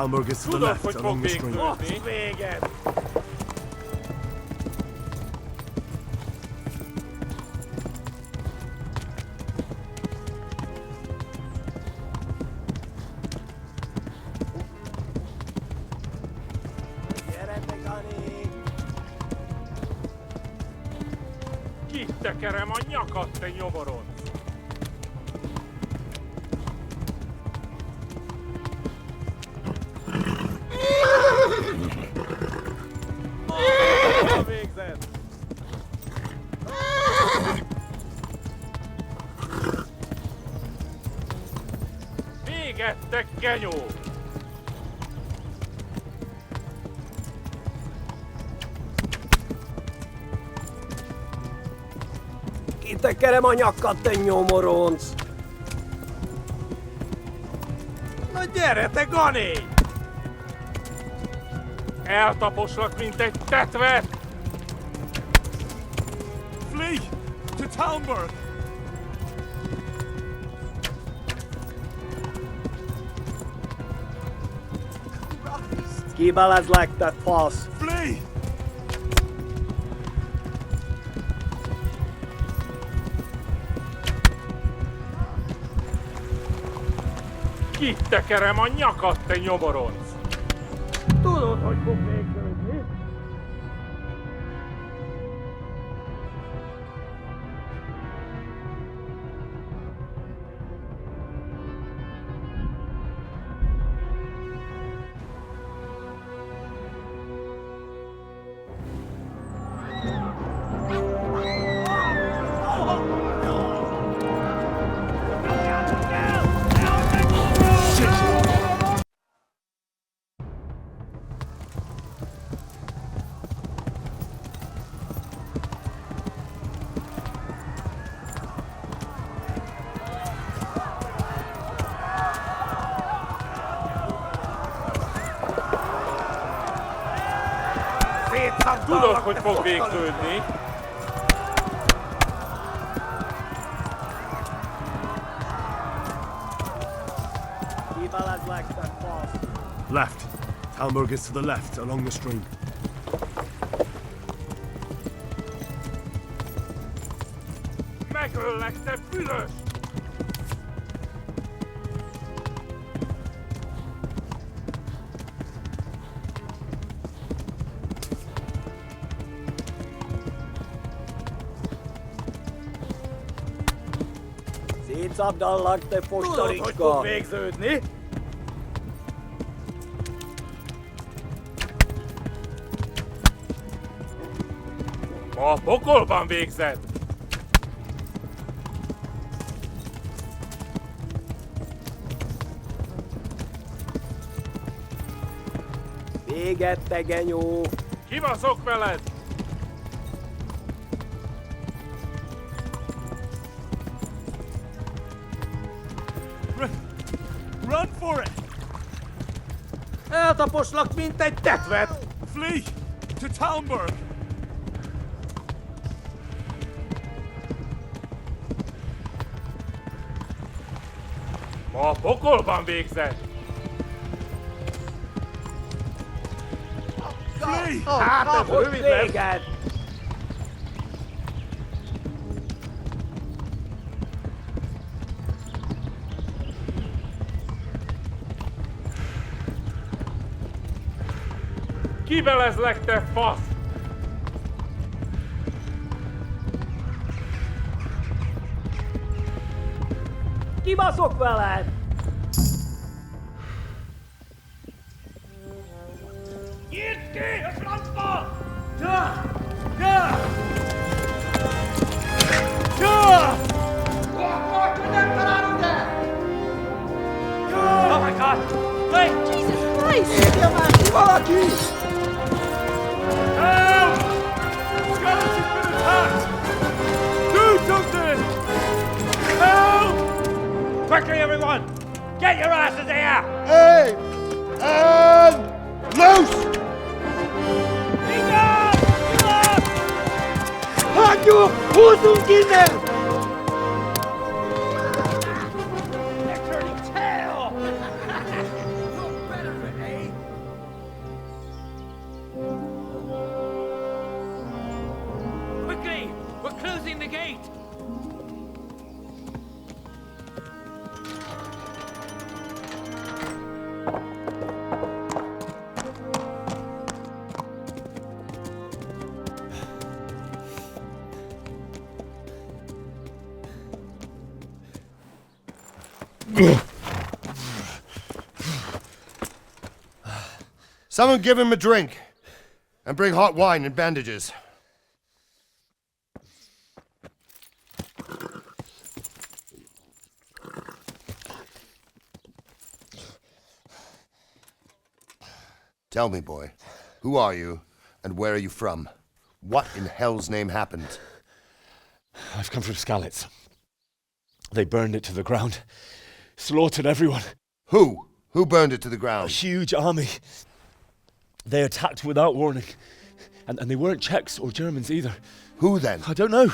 Talmberg is to the left along the stream. Most véged! Kitekerem a nyakad, te nyomoronc! Végzett! Véget, te genyó! Kitekerem a nyakad, te nyomoronc! Na gyere, te gané! Eltaposlak, mint egy tetvet! Flee to Talmberg! Kibelezlek, te fasz! Flee! Kitekerem a nyakad, te nyomoronc! Tudod, hogy fog végződni? Tudod, hogy fog végződni? Kibelezlek, te fasz! Left. Talmberg is to the left along the stream. Megöllek, te büdös! Szétszabdallak, te fostaricska! Tudod, hogy fog végződni? A pokolban végzed! Véget, te genyó! Kibaszok veled! Run for it! Eltaposlak, mint egy tetvet! Flee to Talmberg! A pokolban végzed! Flee! Hát ez rövid véged! Kibelezlek, te fasz! Kibaszok veled! Nyírd ki a francba! Ja! Ja! Ja! Oh my god! Wait! Jesus Christ! Érje már ki valaki! Help! Skeleton's been attacked! Do something! Help! Quickly, everyone! Get your asses here! Hey! And loose! Hagyjuk! Húzzunk innen! They're turning tail! the gate! Someone give him a drink. And bring hot wine and bandages. Tell me, boy, who are you and where are you from? What in hell's name happened? I've come from Skalitz. They burned it to the ground. Slaughtered everyone. Who? Who burned it to the A ground? huge army. They attacked without warning. And they weren't Czechs or Germans either. Who then? I don't know.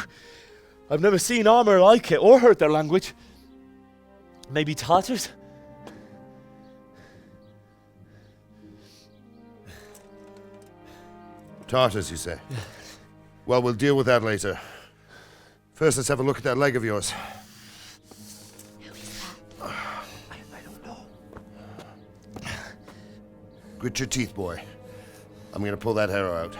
I've never seen armor like it or heard their language. Maybe Tatars? Tartars, you say? Well, we'll deal with that later. First, let's have a look at that leg of yours. Who is that? I don't know. Grit your teeth, boy. I'm gonna pull that arrow out.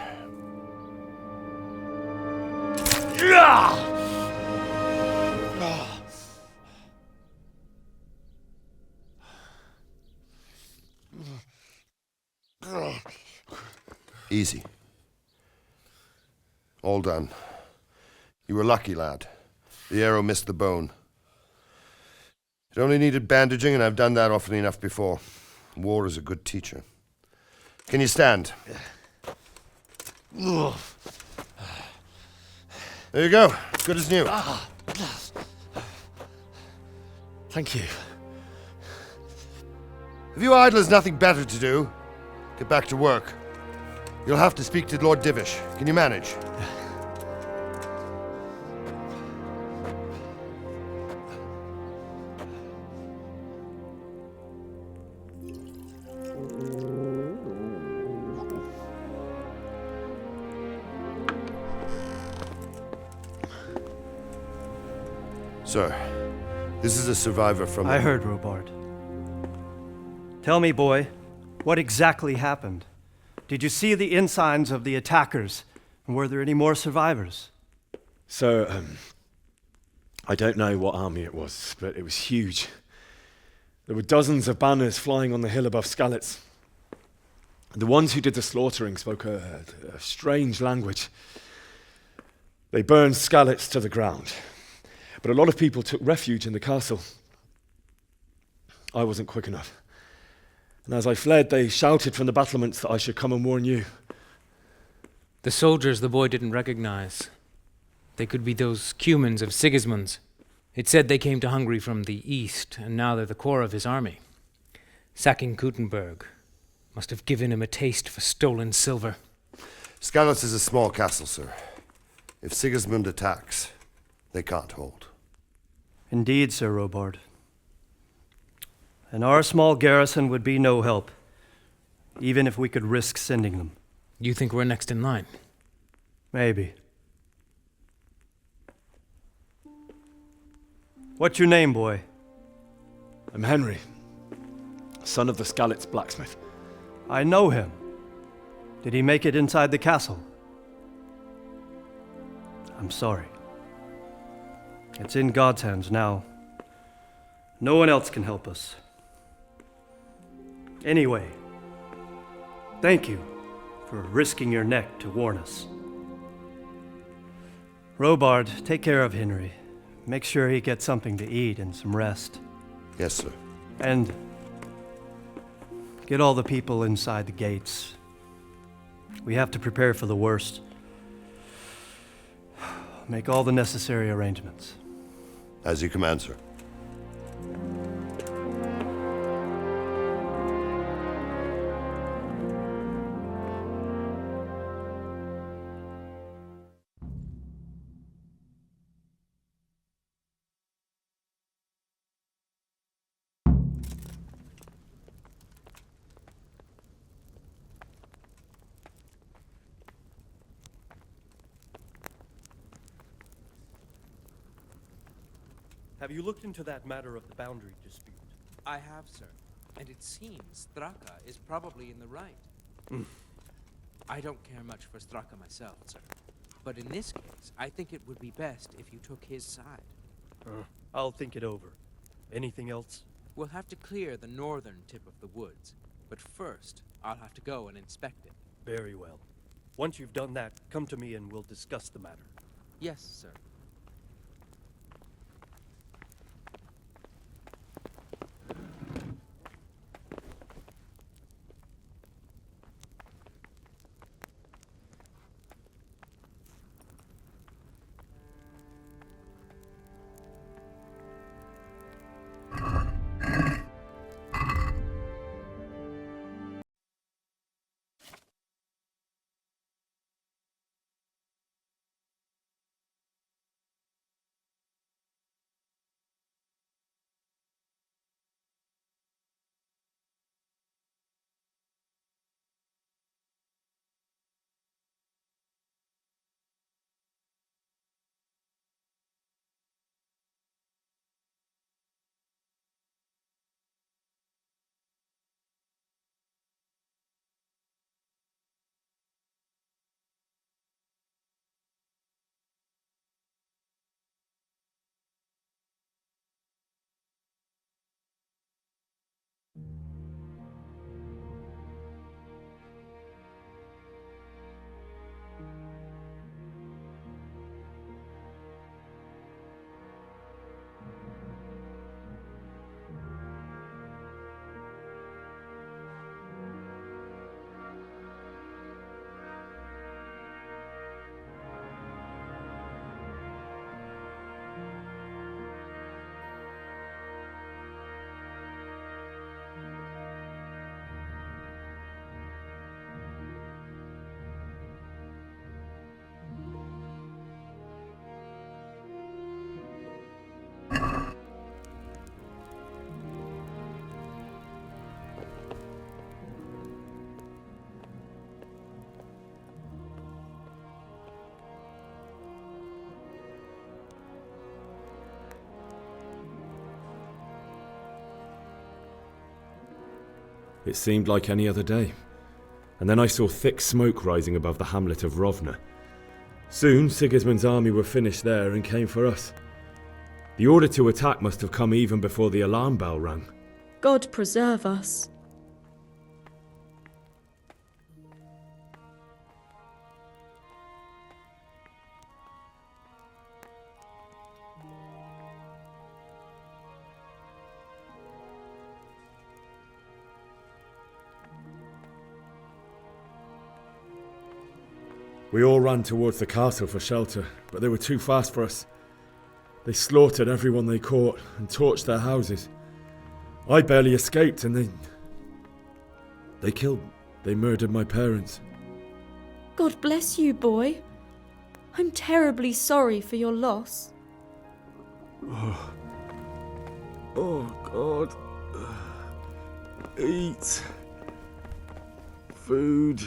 Easy. All done. You were lucky, lad. The arrow missed the bone. It only needed bandaging, and I've done that often enough before. War is a good teacher. Can you stand? There you go. Good as new. Thank you. Have you idlers nothing better to do? Get back to work. You'll have to speak to Lord Divish. Can you manage? Sir, this is a survivor from... I heard, Robard. Tell me, boy, what exactly happened? Did you see the ensigns of the attackers? And were there any more survivors? So, I don't know what army it was, but it was huge. There were dozens of banners flying on the hill above Skalitz. The ones who did the slaughtering spoke a strange language. They burned Skalitz to the ground. But a lot of people took refuge in the castle. I wasn't quick enough. And as I fled, they shouted from the battlements that I should come and warn you. The soldiers the boy didn't recognize. They could be those Cumans of Sigismund's. It said they came to Hungary from the east, and now they're the core of his army. Sacking Gutenberg must have given him a taste for stolen silver. Skalitz is a small castle, sir. If Sigismund attacks, they can't hold. Indeed, Sir Robard. And our small garrison would be no help, even if we could risk sending them. You think we're next in line? Maybe. What's your name, boy? I'm Henry, son of the Skalitz blacksmith. I know him. Did he make it inside the castle? I'm sorry. It's in God's hands now. No one else can help us. Anyway, thank you for risking your neck to warn us. Robard, take care of Henry. Make sure he gets something to eat and some rest. Yes, sir. And get all the people inside the gates. We have to prepare for the worst. Make all the necessary arrangements. As you command, sir. Have you looked into that matter of the boundary dispute? I have, sir. And it seems Straka is probably in the right. I don't care much for Straka myself, sir. But in this case, I think it would be best if you took his side. I'll think it over. Anything else? We'll have to clear the northern tip of the woods. But first, I'll have to go and inspect it. Very well. Once you've done that, come to me and we'll discuss the matter. Yes, sir. It seemed like any other day, and then I saw thick smoke rising above the hamlet of Rovna. Soon Sigismund's army were finished there and came for us. The order to attack must have come even before the alarm bell rang. God preserve us. We all ran towards the castle for shelter, but they were too fast for us. They slaughtered everyone they caught and torched their houses. I barely escaped and they murdered my parents. God bless you, boy. I'm terribly sorry for your loss. Oh God. Eat. Food.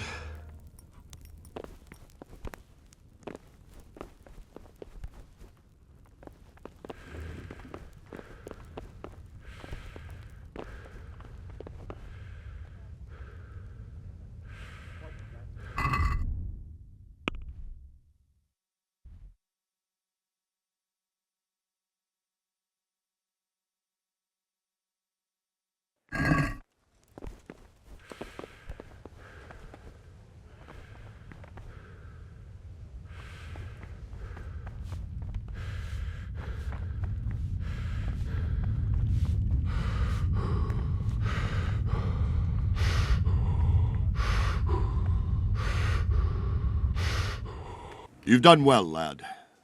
You've done well, lad.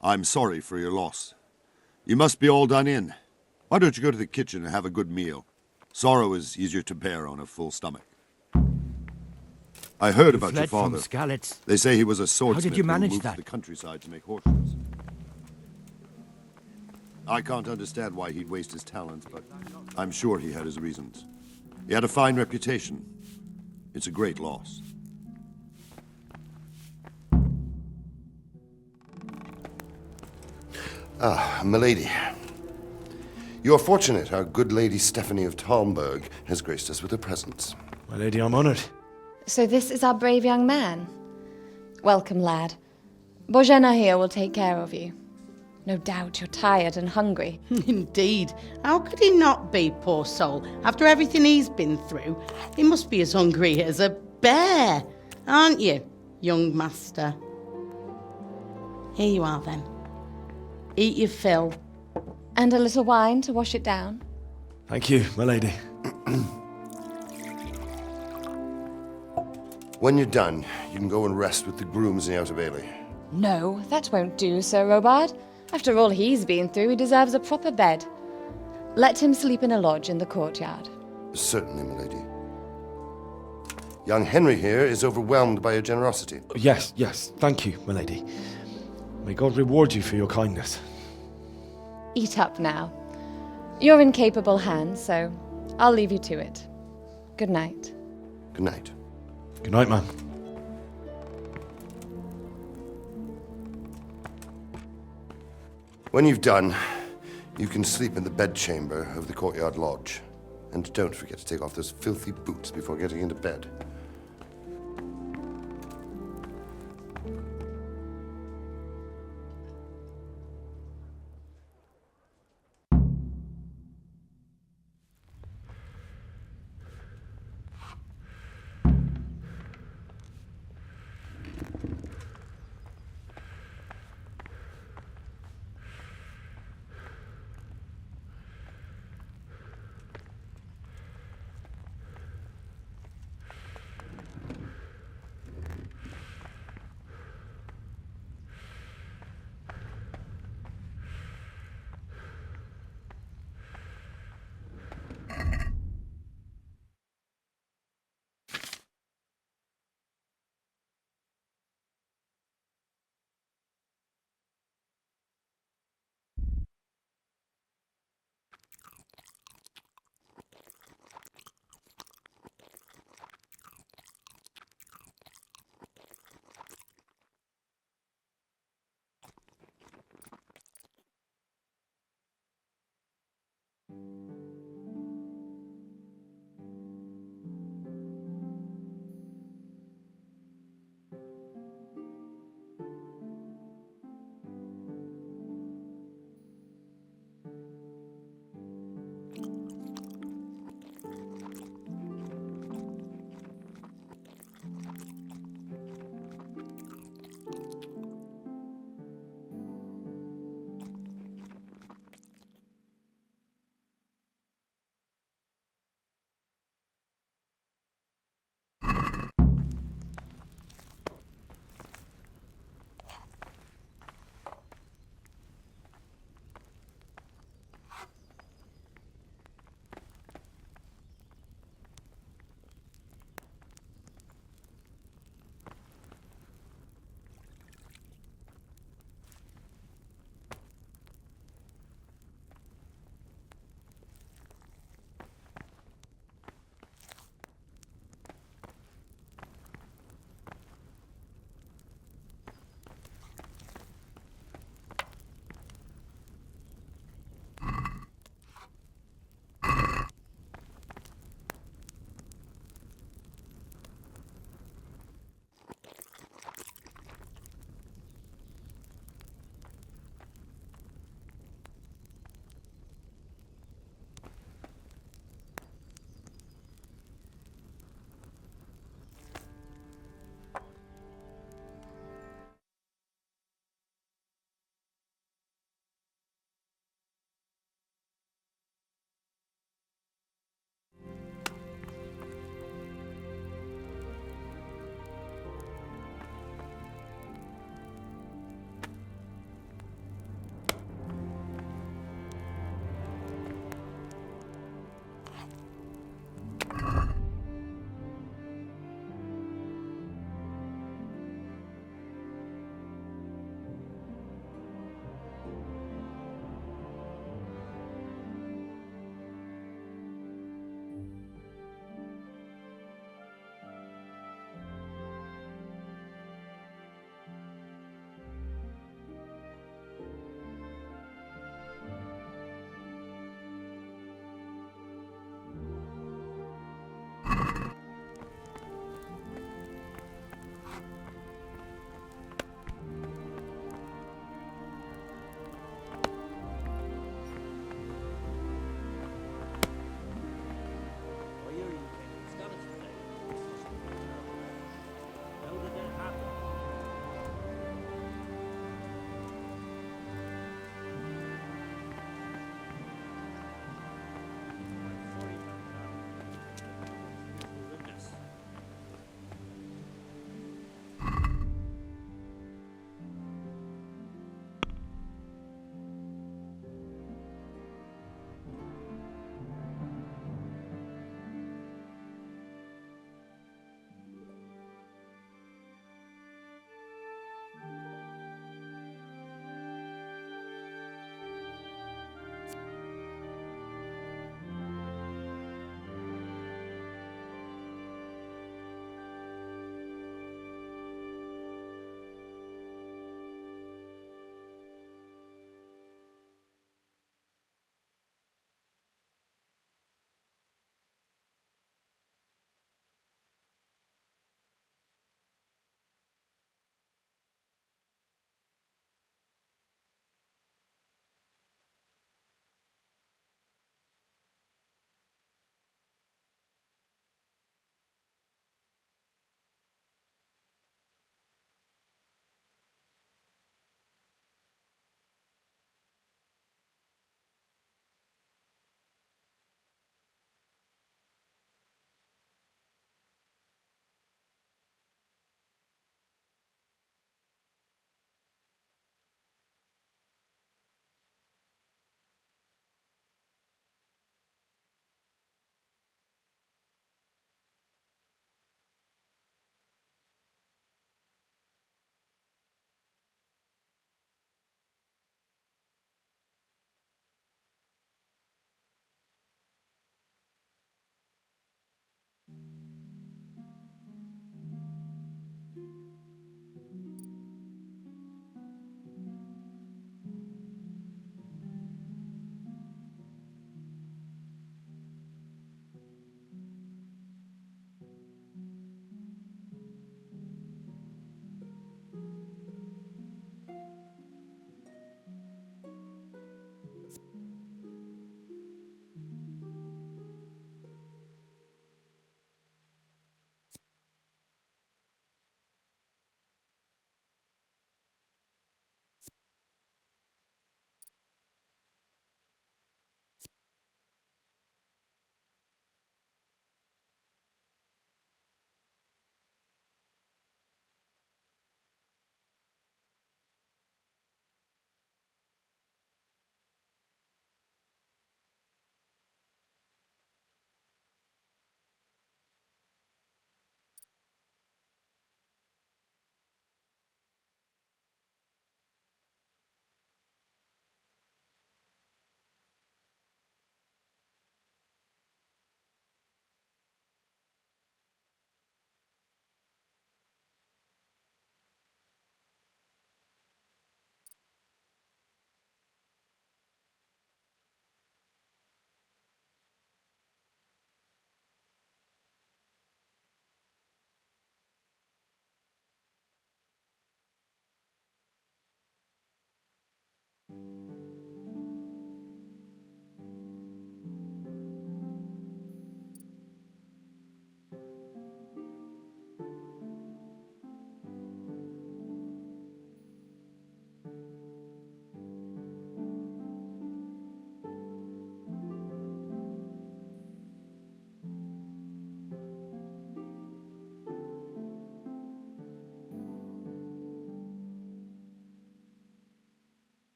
I'm sorry for your loss. You must be all done in. Why don't you go to the kitchen and have a good meal? Sorrow is easier to bear on a full stomach. I heard about your father. They say he was a swordsmith who moved to the countryside to make horseshoes. I can't understand why he'd waste his talents, but I'm sure he had his reasons. He had a fine reputation. It's a great loss. Ah, milady. You're fortunate our good Lady Stephanie of Talmberg has graced us with her presence. My lady, I'm honored. So this is our brave young man. Welcome, lad. Bozhena here will take care of you. No doubt you're tired and hungry. Indeed. How could he not be, poor soul? After everything he's been through, he must be as hungry as a bear, aren't you, young master? Here you are, then. Eat your fill. And a little wine to wash it down. Thank you, my lady. When you're done, you can go and rest with the grooms in the Outer Bailey. No, that won't do, Sir Robard. After all he's been through, he deserves a proper bed. Let him sleep in a lodge in the courtyard. Certainly, my lady. Young Henry here is overwhelmed by your generosity. Yes, yes, thank you, my lady. May God reward you for your kindness. Eat up now. You're in capable hands, so I'll leave you to it. Good night. Good night. Good night, man. When you've done, you can sleep in the bedchamber of the courtyard lodge. And don't forget to take off those filthy boots before getting into bed.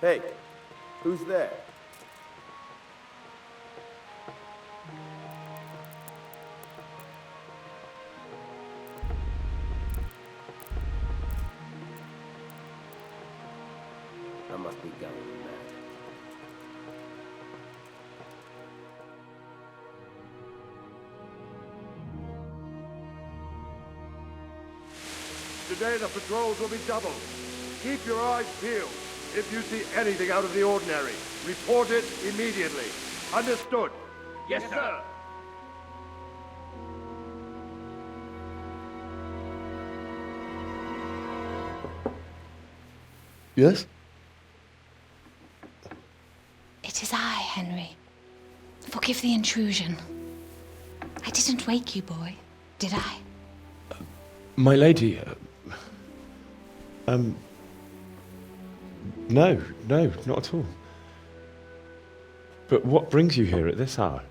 Hey, who's there? I must be going mad. Today the patrols will be doubled. Keep your eyes peeled. If you see anything out of the ordinary, report it immediately. Understood? Yes, sir. Yes? It is I, Henry. Forgive the intrusion. I didn't wake you, boy, did I? My lady, no, not at all. But what brings you here at this hour?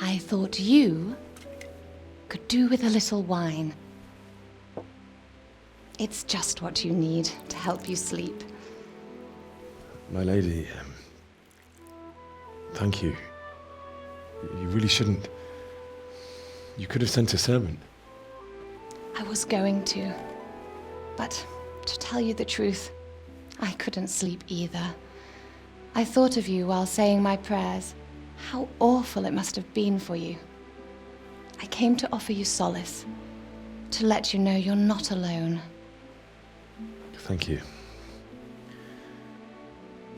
I thought you could do with a little wine. It's just what you need to help you sleep. My lady, thank you. You really shouldn't. You could have sent a servant. I was going to. But to tell you the truth, I couldn't sleep either. I thought of you while saying my prayers. How awful it must have been for you. I came to offer you solace, to let you know you're not alone. Thank you.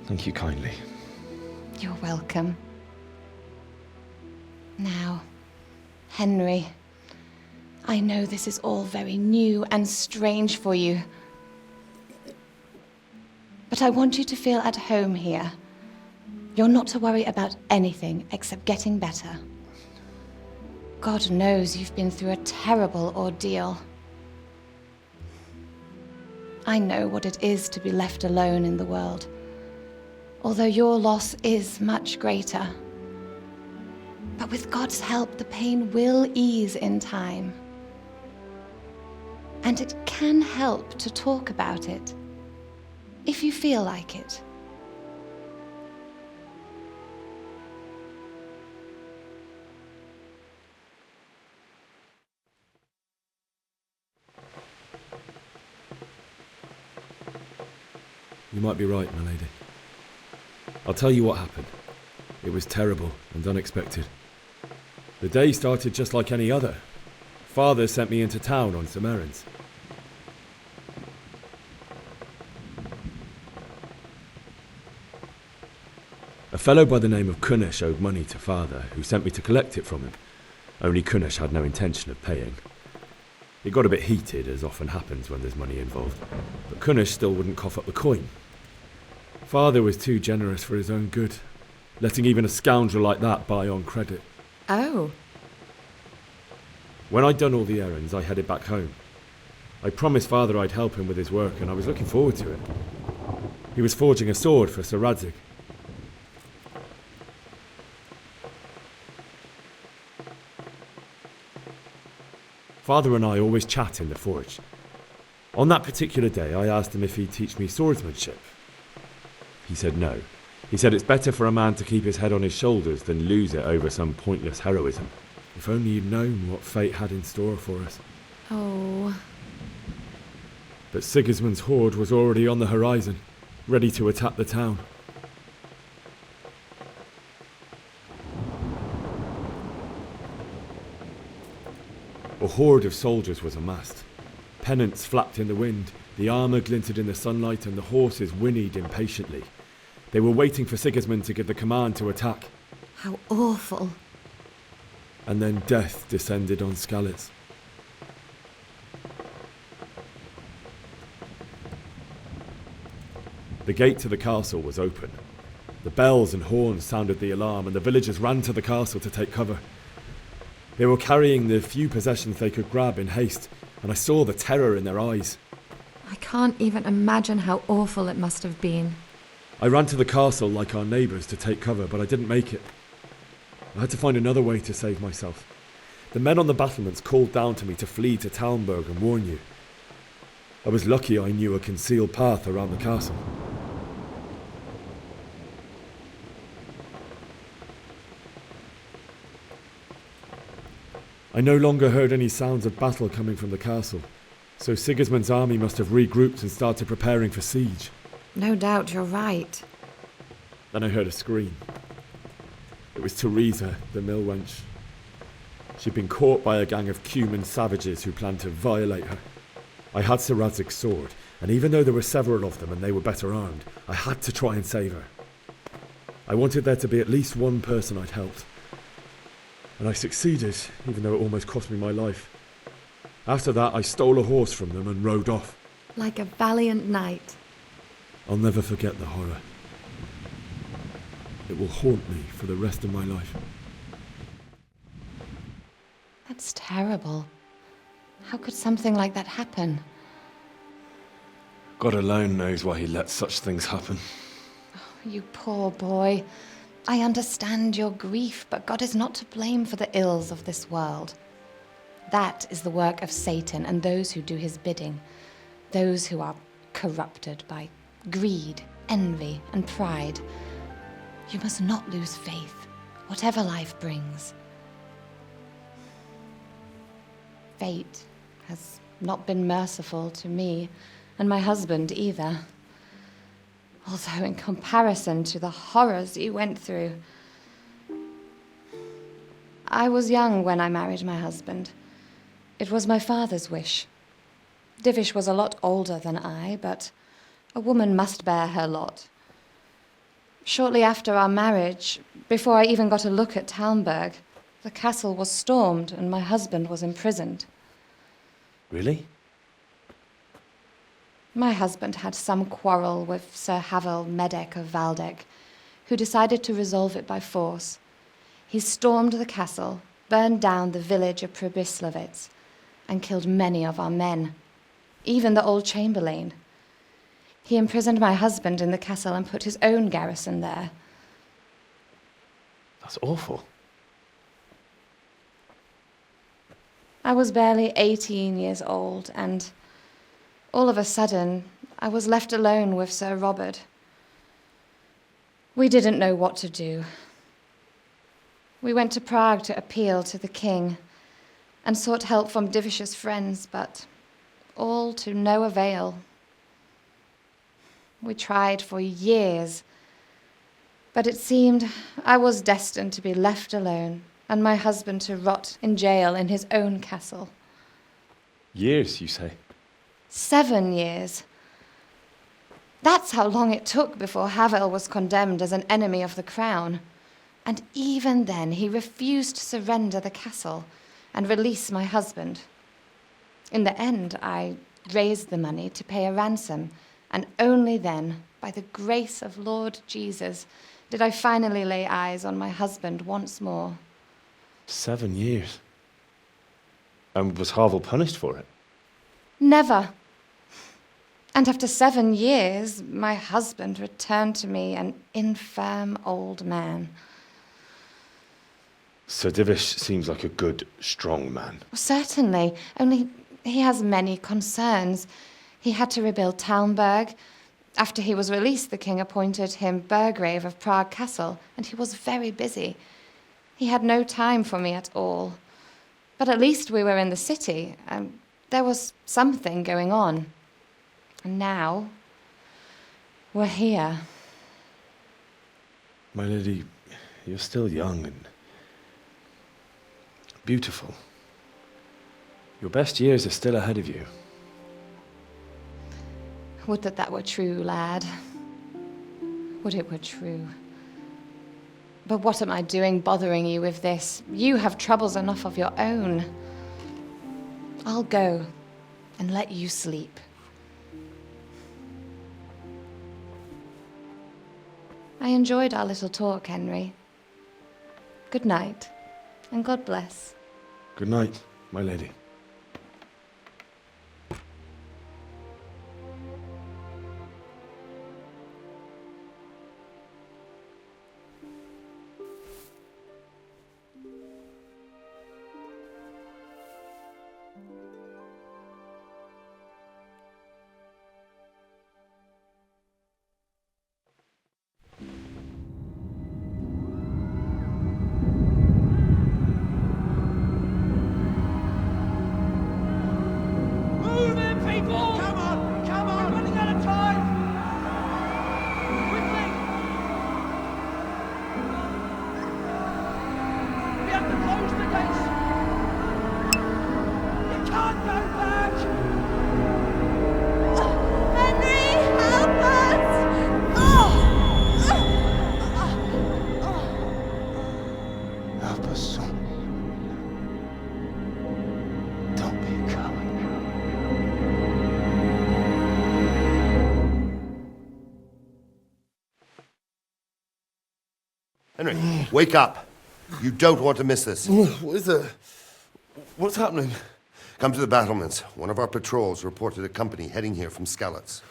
Thank you kindly. You're welcome. Now, Henry, I know this is all very new and strange for you. But I want you to feel at home here. You're not to worry about anything except getting better. God knows you've been through a terrible ordeal. I know what it is to be left alone in the world, although your loss is much greater. But with God's help, the pain will ease in time. And it can help to talk about it, if you feel like it. You might be right, my lady. I'll tell you what happened. It was terrible and unexpected. The day started just like any other. Father sent me into town on some errands. A fellow by the name of Kunesh owed money to Father, who sent me to collect it from him. Only Kunesh had no intention of paying. It got a bit heated, as often happens when there's money involved, but Kunesh still wouldn't cough up the coin. Father was too generous for his own good, letting even a scoundrel like that buy on credit. Oh. When I'd done all the errands, I headed back home. I promised Father I'd help him with his work, and I was looking forward to it. He was forging a sword for Sir Radzig. Father and I always chat in the forge. On that particular day, I asked him if he'd teach me swordsmanship. He said no. He said it's better for a man to keep his head on his shoulders than lose it over some pointless heroism. If only you'd known what fate had in store for us. Oh. But Sigismund's horde was already on the horizon, ready to attack the town. A horde of soldiers was amassed. Pennants flapped in the wind, the armour glinted in the sunlight, and the horses whinnied impatiently. They were waiting for Sigismund to give the command to attack. How awful. And then death descended on Skalitz. The gate to the castle was open. The bells and horns sounded the alarm, and the villagers ran to the castle to take cover. They were carrying the few possessions they could grab in haste, and I saw the terror in their eyes. I can't even imagine how awful it must have been. I ran to the castle like our neighbours to take cover, but I didn't make it. I had to find another way to save myself. The men on the battlements called down to me to flee to Talmberg and warn you. I was lucky I knew a concealed path around the castle. I no longer heard any sounds of battle coming from the castle, so Sigismund's army must have regrouped and started preparing for siege. No doubt you're right. Then I heard a scream. It was Teresa, the mill wench. She'd been caught by a gang of Cuman savages who planned to violate her. I had Sir Radzig's sword, and even though there were several of them and they were better armed, I had to try and save her. I wanted there to be at least one person I'd helped. And I succeeded, even though it almost cost me my life. After that, I stole a horse from them and rode off. Like a valiant knight. I'll never forget the horror. It will haunt me for the rest of my life. That's terrible. How could something like that happen? God alone knows why he lets such things happen. You poor boy. I understand your grief, but God is not to blame for the ills of this world. That is the work of Satan and those who do his bidding, those who are corrupted by greed, envy, and pride. You must not lose faith, whatever life brings. Fate has not been merciful to me, and my husband either. Although in comparison to the horrors you went through. I was young when I married my husband. It was my father's wish. Divish was a lot older than I, but a woman must bear her lot. Shortly after our marriage, before I even got a look at Talmberg, the castle was stormed and my husband was imprisoned. Really? My husband had some quarrel with Sir Havel Medek of Valdek, who decided to resolve it by force. He stormed the castle, burned down the village of Pribyslavitz, and killed many of our men, even the old chamberlain. He imprisoned my husband in the castle and put his own garrison there. That's awful. I was barely 18 years old, and all of a sudden, I was left alone with Sir Robert. We didn't know what to do. We went to Prague to appeal to the king and sought help from Divish's friends, but all to no avail. We tried for years, but it seemed I was destined to be left alone and my husband to rot in jail in his own castle. Years, you say? 7 years. That's how long it took before Havel was condemned as an enemy of the crown. And even then, he refused to surrender the castle and release my husband. In the end, I raised the money to pay a ransom, and only then, by the grace of Lord Jesus, did I finally lay eyes on my husband once more. 7 years? And was Havel punished for it? Never. And after 7 years, my husband returned to me an infirm old man. Sir Divish seems like a good, strong man. Certainly, only he has many concerns. He had to rebuild Talmberg. After he was released, the king appointed him Burgrave of Prague Castle, and he was very busy. He had no time for me at all. But at least we were in the city, and there was something going on. And now, we're here. My lady, you're still young and beautiful. Your best years are still ahead of you. Would that that were true, lad. Would it were true. But what am I doing bothering you with this? You have troubles enough of your own. I'll go and let you sleep. I enjoyed our little talk, Henry. Good night, and God bless. Good night, my lady. Henry, wake up. You don't want to miss this. What is it? What's happening? Come to the battlements. One of our patrols reported a company heading here from Skalitz.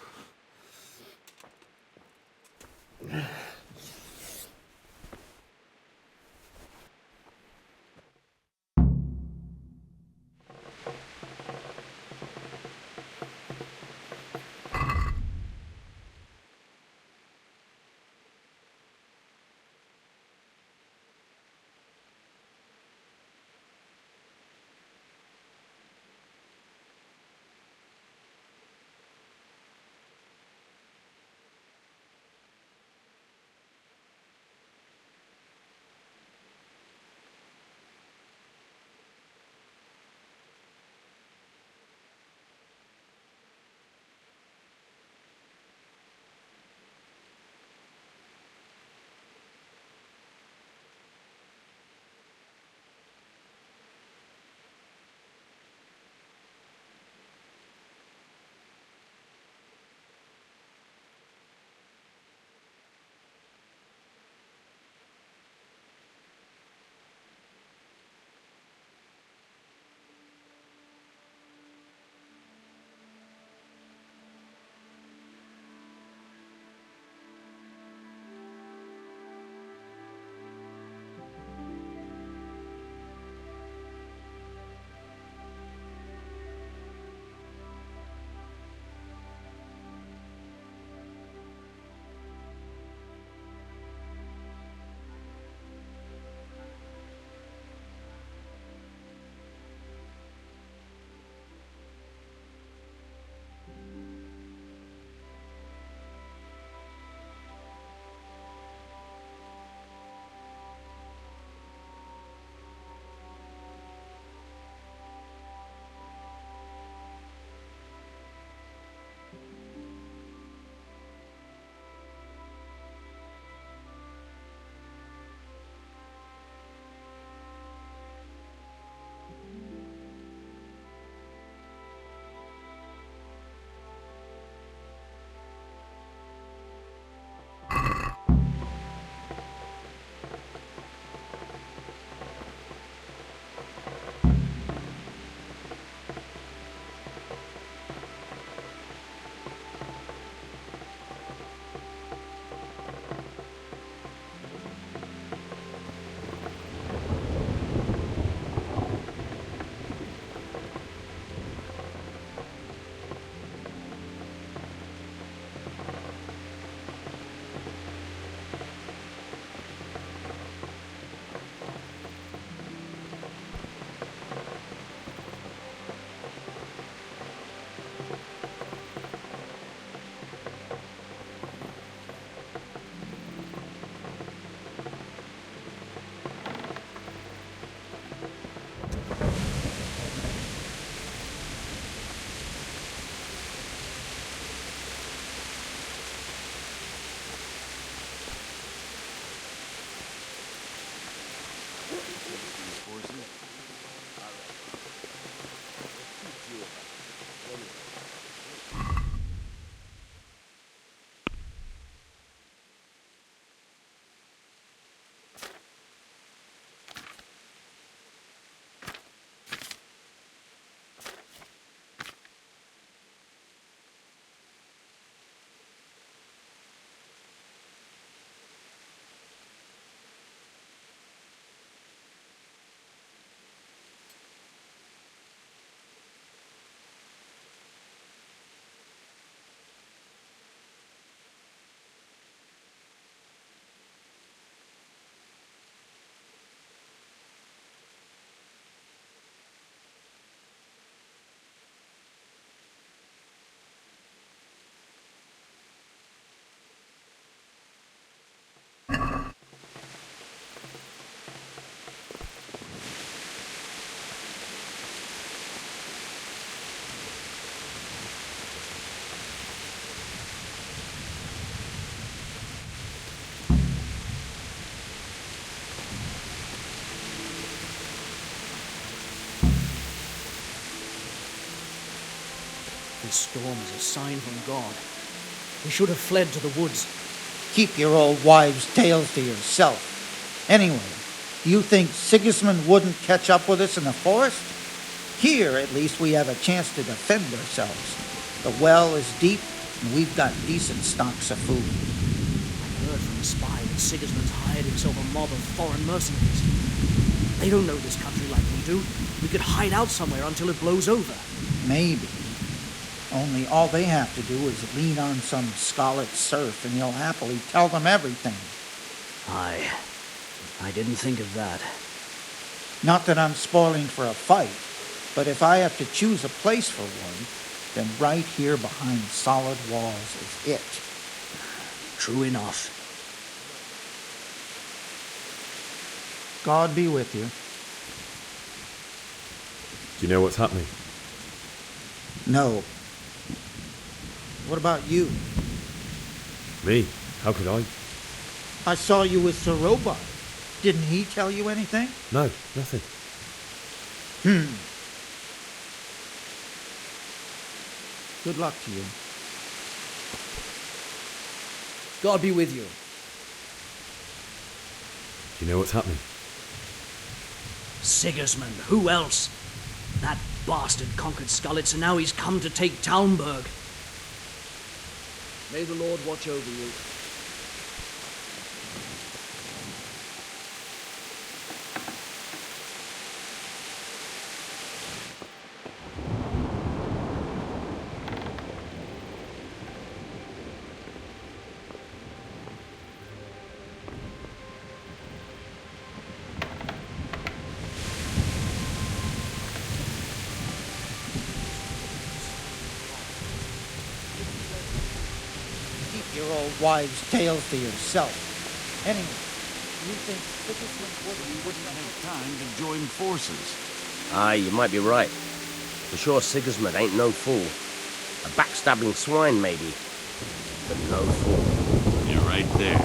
This storm is a sign from God. We should have fled to the woods. Keep your old wives' tales to yourself. Anyway, do you think Sigismund wouldn't catch up with us in the forest? Here, at least, we have a chance to defend ourselves. The well is deep, and we've got decent stocks of food. I heard from a spy that Sigismund's hired himself a mob of foreign mercenaries. They don't know this country like we do. We could hide out somewhere until it blows over. Maybe. Only all they have to do is lean on some scarlet serf, and he'll happily tell them everything. I didn't think of that. Not that I'm spoiling for a fight, but if I have to choose a place for one, then right here behind solid walls is it. True enough. God be with you. Do you know what's happening? No. What about you? Me? How could I? I saw you with Sir Robot. Didn't he tell you anything? No, nothing. Good luck to you. God be with you. Do you know what's happening? Sigismund, who else? That bastard conquered Skalitz, and now he's come to take Talmberg. May the Lord watch over you. Your old wives' tales to yourself. Anyway, you think Sigismund wouldn't have time to join forces? Aye, you might be right. For sure Sigismund ain't no fool. A backstabbing swine, maybe. But no fool. You're right there.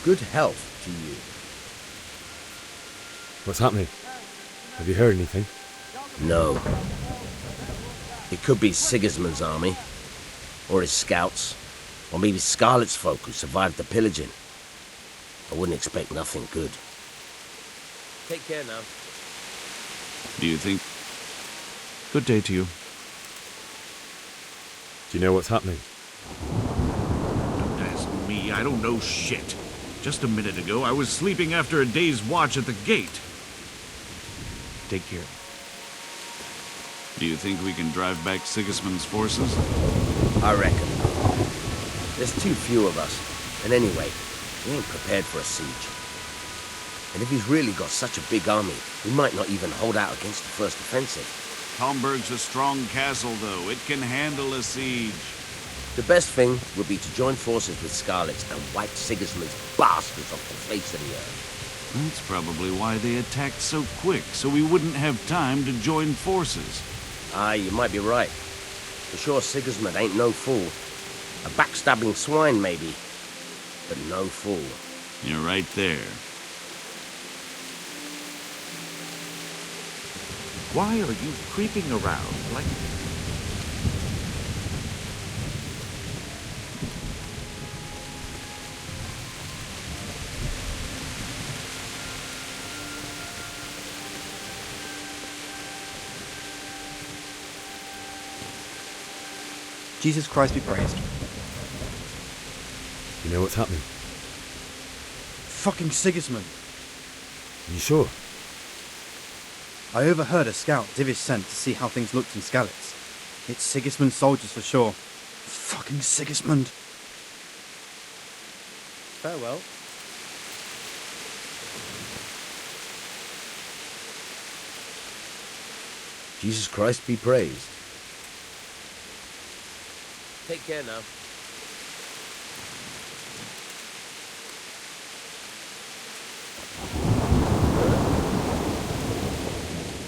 Good health to you. What's happening? Have you heard anything? No. It could be Sigismund's army. Or his scouts. Or maybe Scarlet's folk who survived the pillaging. I wouldn't expect nothing good. Take care now. Do you think... Good day to you. Do you know what's happening? Don't ask me. I don't know shit. Just a minute ago, I was sleeping after a day's watch at the gate. Take care. Do you think we can drive back Sigismund's forces? I reckon. There's too few of us. And anyway, we ain't prepared for a siege. And if he's really got such a big army, he might not even hold out against the first offensive. Talmberg's a strong castle, though. It can handle a siege. The best thing would be to join forces with Scarlets and wipe Sigismund's bastards off the face of the earth. That's probably why they attacked so quick, so we wouldn't have time to join forces. Aye, you might be right. For sure Sigismund ain't no fool. A backstabbing swine, maybe. But no fool. You're right there. Why are you creeping around like... Jesus Christ be praised. You know what's happening? Fucking Sigismund. You sure? I overheard a scout Divish sent to see how things looked in Skalitz. It's Sigismund's soldiers for sure. Fucking Sigismund. Farewell. Jesus Christ be praised. Take care now.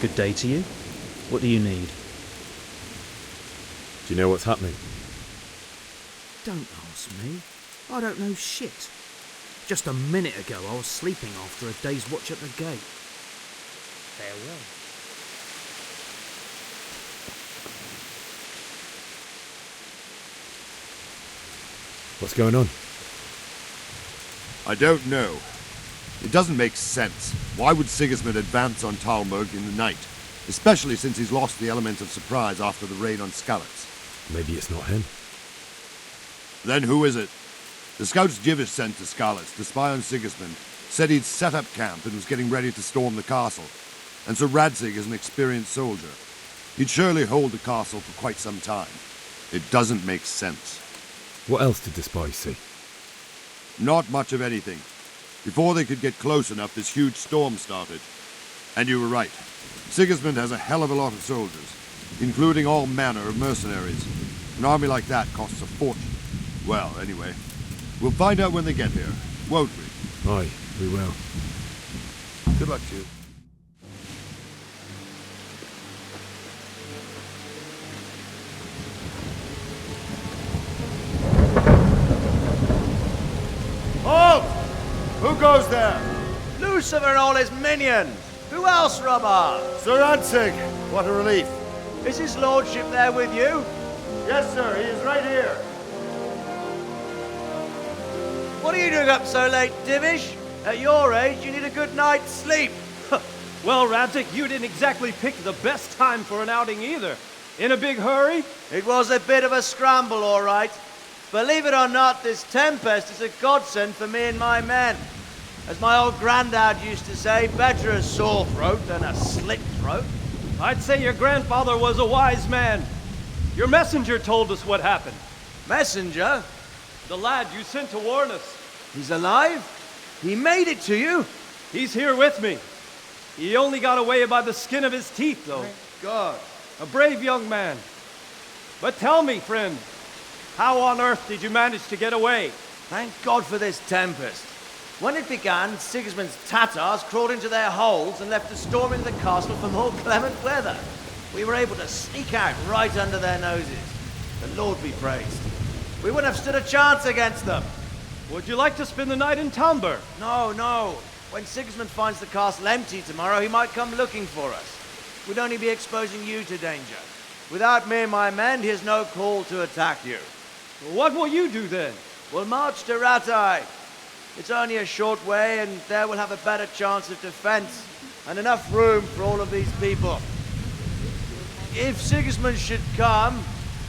Good day to you. What do you need? Do you know what's happening? Don't ask me. I don't know shit. Just a minute ago I was sleeping after a day's watch at the gate. Farewell. What's going on? I don't know. It doesn't make sense. Why would Sigismund advance on Talmberg in the night? Especially since he's lost the element of surprise after the raid on Skalitz. Maybe it's not him. Then who is it? The scouts Divish sent to Skalitz to spy on Sigismund said he'd set up camp and was getting ready to storm the castle. And Sir Radzig is an experienced soldier. He'd surely hold the castle for quite some time. It doesn't make sense. What else did the spies see? Not much of anything. Before they could get close enough, this huge storm started. And you were right. Sigismund has a hell of a lot of soldiers, including all manner of mercenaries. An army like that costs a fortune. Well, anyway, we'll find out when they get here, won't we? Aye, we will. Good luck to you. Halt! Who goes there? Lucifer and all his minions. Who else, Robert? Sir Radzig. What a relief. Is his lordship there with you? Yes, sir. He is right here. What are you doing up so late, Divish? At your age, you need a good night's sleep. Well, Radzig, you didn't exactly pick the best time for an outing either. In a big hurry? It was a bit of a scramble, all right. Believe it or not, this tempest is a godsend for me and my men. As my old granddad used to say, better a sore throat than a slit throat. I'd say your grandfather was a wise man. Your messenger told us what happened. Messenger? The lad you sent to warn us. He's alive? He made it to you? He's here with me. He only got away by the skin of his teeth, though. Thank God. A brave young man. But tell me, friend, how on earth did you manage to get away? Thank God for this tempest. When it began, Sigismund's Tatars crawled into their holes and left us storming the castle for more clement weather. We were able to sneak out right under their noses. The Lord be praised. We wouldn't have stood a chance against them. Would you like to spend the night in Talmberg? No, no. When Sigismund finds the castle empty tomorrow, he might come looking for us. We'd only be exposing you to danger. Without me and my men, he has no call to attack you. What will you do then? We'll march to Ratai. It's only a short way, and there we'll have a better chance of defense and enough room for all of these people. If Sigismund should come,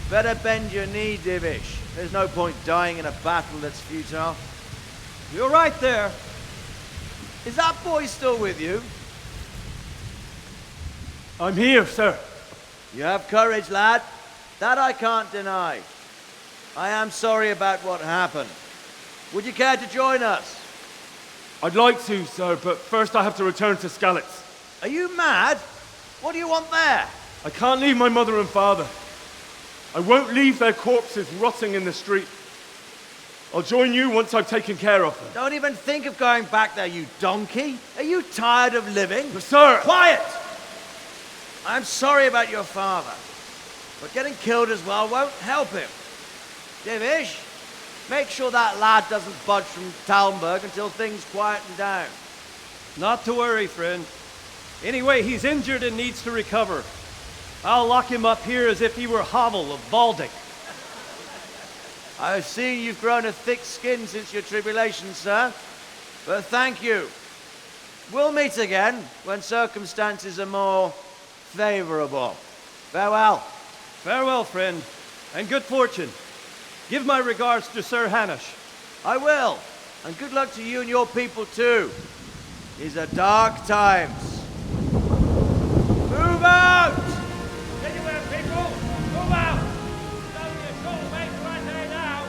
better bend your knee, Divish. There's no point dying in a battle that's futile. You're right there. Is that boy still with you? I'm here, sir. You have courage, lad. That I can't deny. I am sorry about what happened. Would you care to join us? I'd like to, sir, but first I have to return to Skalitz. Are you mad? What do you want there? I can't leave my mother and father. I won't leave their corpses rotting in the street. I'll join you once I've taken care of them. Don't even think of going back there, you donkey. Are you tired of living? But sir! Quiet! I'm sorry about your father, but getting killed as well won't help him. Divish, make sure that lad doesn't budge from Talmberg until things quieten down. Not to worry, friend. Anyway, he's injured and needs to recover. I'll lock him up here as if he were Havel of Baldic. I've seen you've grown a thick skin since your tribulation, sir. But thank you. We'll meet again when circumstances are more favorable. Farewell. Farewell, friend, and good fortune. Give my regards to Sir Hanush. I will. And good luck to you and your people, too. These are dark times. Move out! Anywhere, people! Move out! It's only a short way to right there now.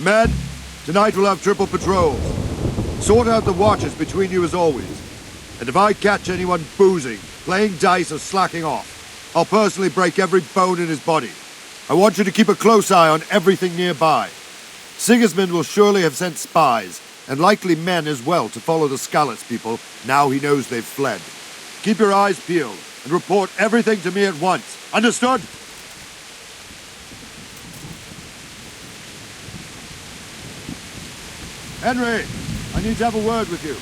Men, tonight we'll have triple patrols. Sort out the watches between you as always. And if I catch anyone boozing, playing dice or slacking off, I'll personally break every bone in his body. I want you to keep a close eye on everything nearby. Sigismund will surely have sent spies, and likely men as well, to follow the Skalitz people now he knows they've fled. Keep your eyes peeled, and report everything to me at once. Understood? Henry, I need to have a word with you.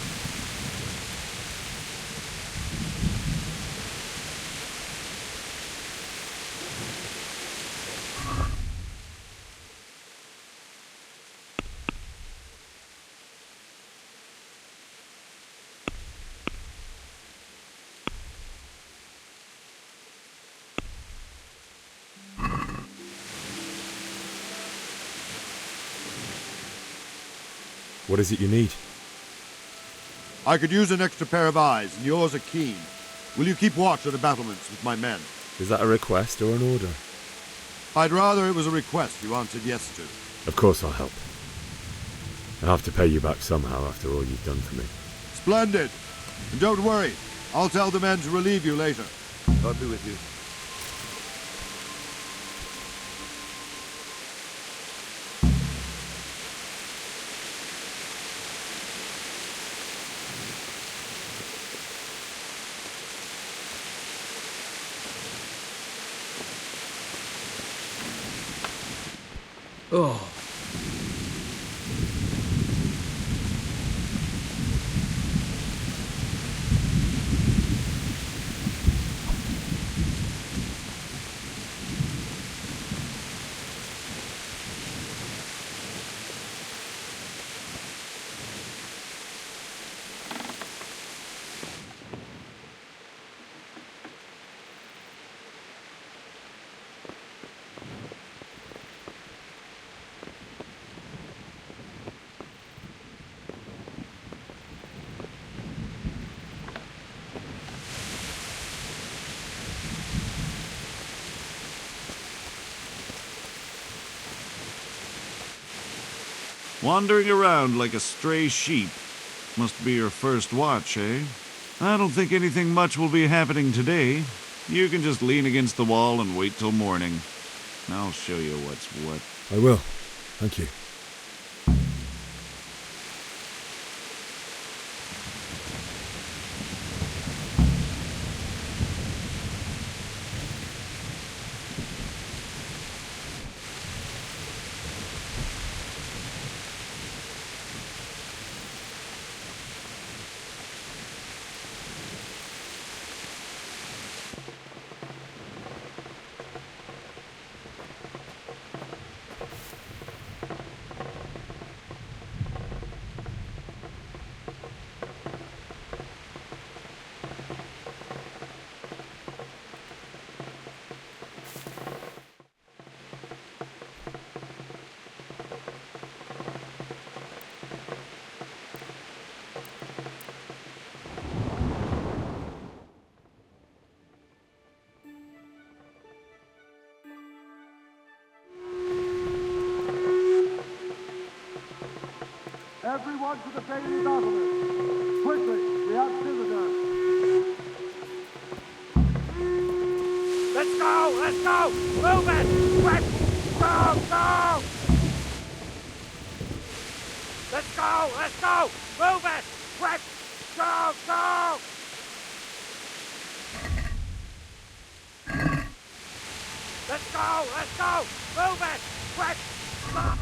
What is it you need? I could use an extra pair of eyes, and yours are keen. Will you keep watch of the battlements with my men? Is that a request or an order? I'd rather it was a request you answered yes to. Of course I'll help. I have to pay you back somehow after all you've done for me. Splendid! And don't worry, I'll tell the men to relieve you later. God be with you. Oh. Wandering around like a stray sheep. Must be your first watch, eh? I don't think anything much will be happening today. You can just lean against the wall and wait till morning. I'll show you what's what. I will. Thank you. Everyone to the Bailey battlement. Quickly, we have visitors. Let's go! Let's go! Move it! Quick! Go! Go! Let's go! Let's go! Move it! Quick! Go! Go! Let's go! Let's go! Move it! Quick! Go!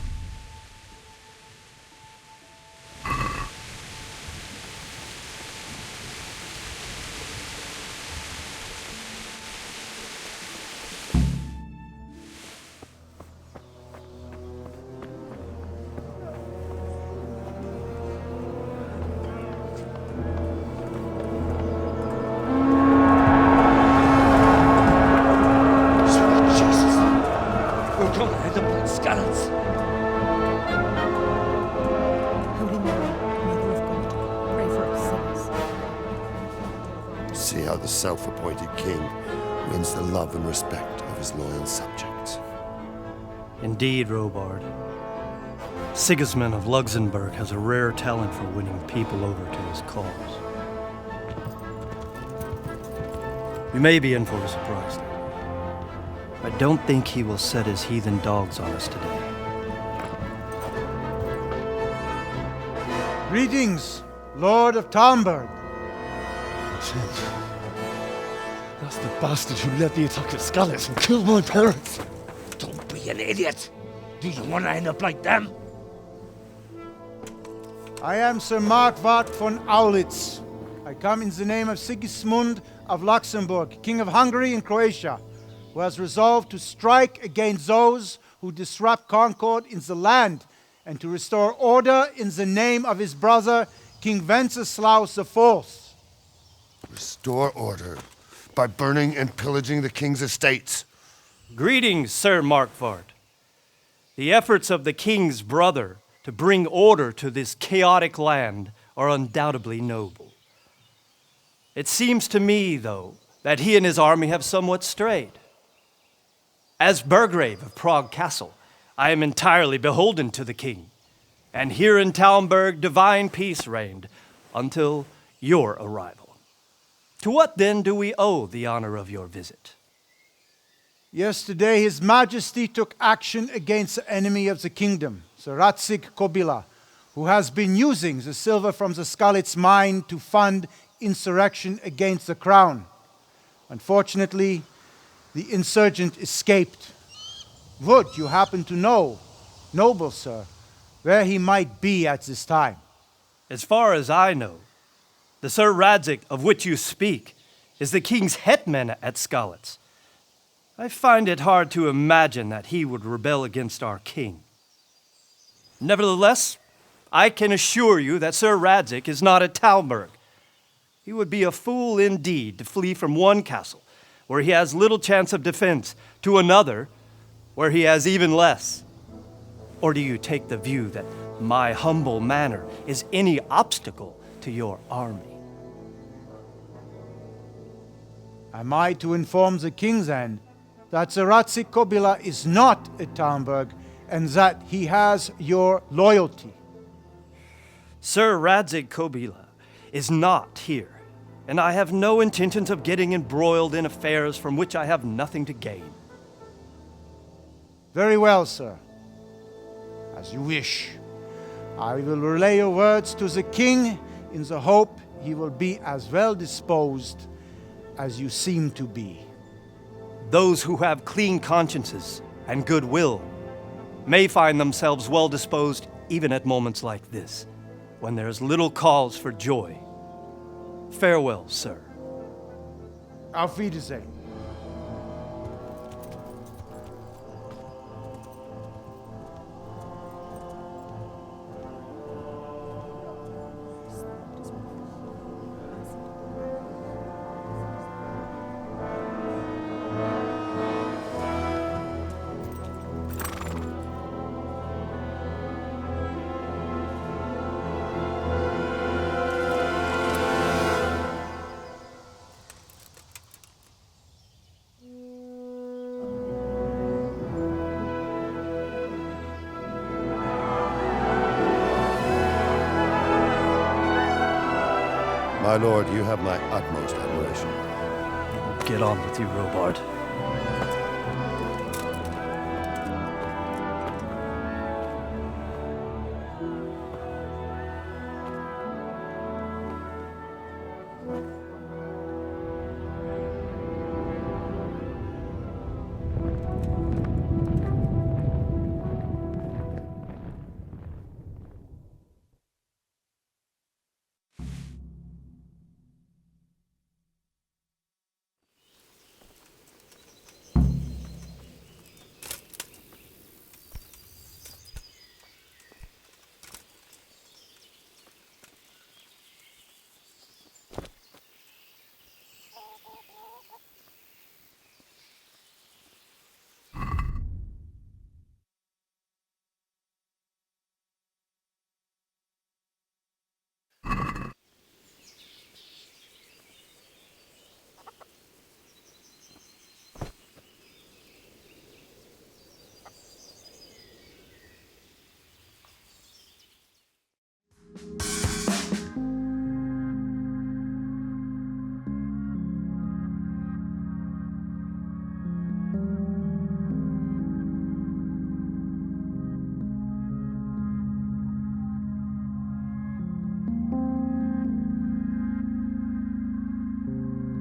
See how the self-appointed king wins the love and respect of his loyal subjects. Indeed, Robard. Sigismund of Luxembourg has a rare talent for winning people over to his cause. We may be in for a surprise, though. I don't think he will set his heathen dogs on us today. Greetings, Lord of Talmberg. That's the bastard who led the attack at Skalitz and killed my parents. Don't be an idiot! Do you want to end up like them? I am Sir Markwart von Aulitz. I come in the name of Sigismund of Luxembourg, King of Hungary and Croatia, who has resolved to strike against those who disrupt concord in the land and to restore order in the name of his brother, King Wenceslaus IV. Restore order by burning and pillaging the king's estates. Greetings, Sir Markwart. The efforts of the king's brother to bring order to this chaotic land are undoubtedly noble. It seems to me, though, that he and his army have somewhat strayed. As Burgrave of Prague Castle, I am entirely beholden to the king, and here in Talmberg divine peace reigned until your arrival. To what then do we owe the honor of your visit? Yesterday, His Majesty took action against the enemy of the kingdom, Sir Radzig Kobyla, who has been using the silver from the Skalitz mine to fund insurrection against the crown. Unfortunately, the insurgent escaped. Would you happen to know, noble sir, where he might be at this time? As far as I know, the Sir Radzig of which you speak is the king's hetman at Skalitz. I find it hard to imagine that he would rebel against our king. Nevertheless, I can assure you that Sir Radzig is not at Talmberg. He would be a fool indeed to flee from one castle, where he has little chance of defense, to another, where he has even less. Or do you take the view that my humble manner is any obstacle to your army? Am I to inform the king then that Sir Radzig Kobyla is not at Talmberg and that he has your loyalty? Sir Radzig Kobyla is not here, and I have no intentions of getting embroiled in affairs from which I have nothing to gain. Very well, sir. As you wish. I will relay your words to the king in the hope he will be as well disposed as you seem to be. Those who have clean consciences and goodwill may find themselves well disposed even at moments like this, when there is little cause for joy. Farewell, sir. Auf Wiedersehen. My lord, you have my utmost admiration. Get on with you, Robard.